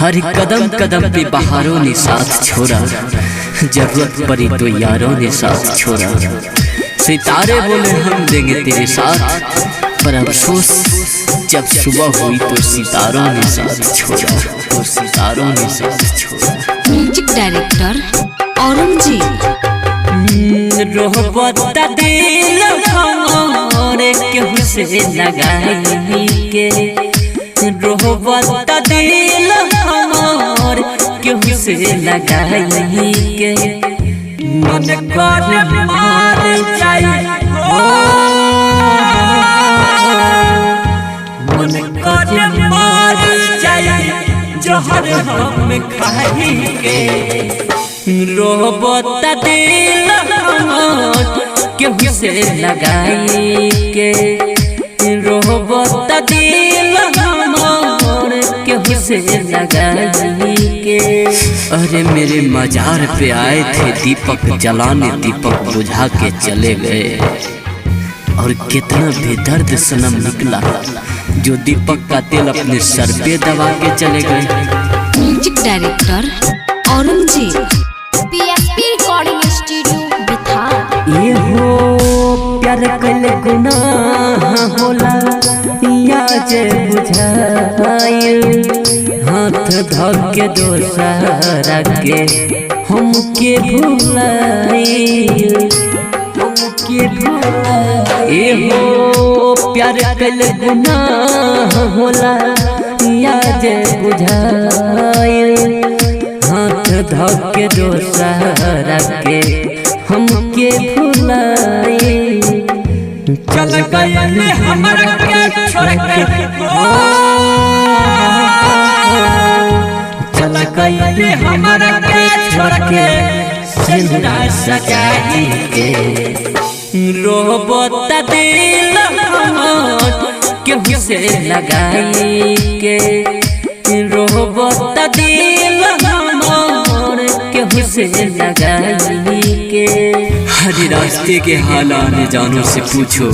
हर कदम कदम पे बहारों ने साथ छोड़ा, जरूरत पड़ी तो यारों ने साथ छोड़ा। सितारे बोले हम देंगे तेरे साथ, पर अफसोस जब सुबह हुई तो सितारों ने साथ छोड़ा, तो सितारों ने साथ छोड़ा। Music director Aurangzeb. रोहबत दिल हमरे केहू से लगाई के, रोहबत दिल हमर केहू से लगाई के, मन कर मार जाए मन कर मार जाए जहर हम खाई के। रोहबत दिल केहू से लगाई के, रोहबत दिल केहू से लगाई के। अरे मेरे मजार पे आए थे दीपक जलाने, दीपक बुझा के चले गए। और कितना बेदर्द सनम निकला जो दीपक का तेल अपने सर पे दबा के चले गए। Music director Aurangzeb. PSP recording studio Bithar. ये हो प्यार कल गुनाह होला या जे बुझाइल, हाथ धर के दोसरा के हमके भुलाइल, हमके भुलाइल। ये हो प्यार कल गुनाह होला या जे बुझाइल, हाथ धर के दोसरा के हमके भुलाइल। चल गए हमरा के छोड़ के, चल गए हमरा के छोड़ के, सिंदूर सजाई के। रोहबत दिल केहू से लगाई के, रोहबत दिल केहू से लगाई के। हर रास्ते के हाल आने जानों से पूछो,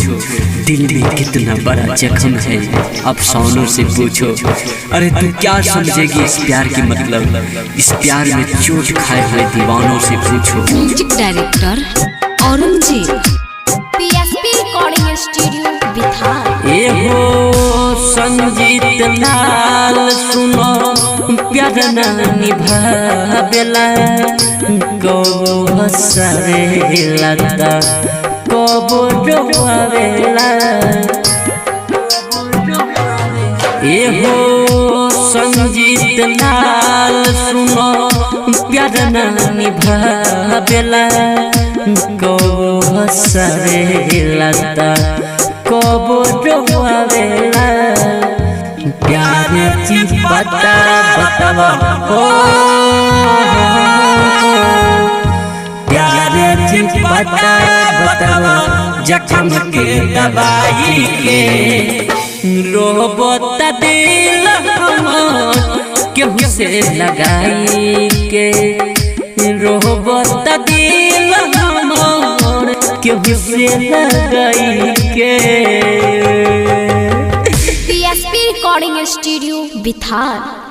दिल में कितना बड़ा जख्म है अफसानों से पूछो। अरे तू क्या समझेगी इस प्यार की मतलब, इस प्यार में चोट खाए हुए दीवानों से पूछो। Music director Aurangzeb. PSP recording studio Bithar. ये हो संजीत लाल सुनो, प्यार ना निभावेला, कबो हंसावेला कबो रोवावेला। ये हो संजीत लाल सुनो, प्यार ना निभावेला, कबो हंसावेला कबो रोवावेला। प्यार की बता बतावा हो, प्यार की बता बतावा जख्म के दवाई के। रोहबत दिल केहू से लगाई के, रोहबत दिल केहू से लगाई के। PSP recording studio बिथार।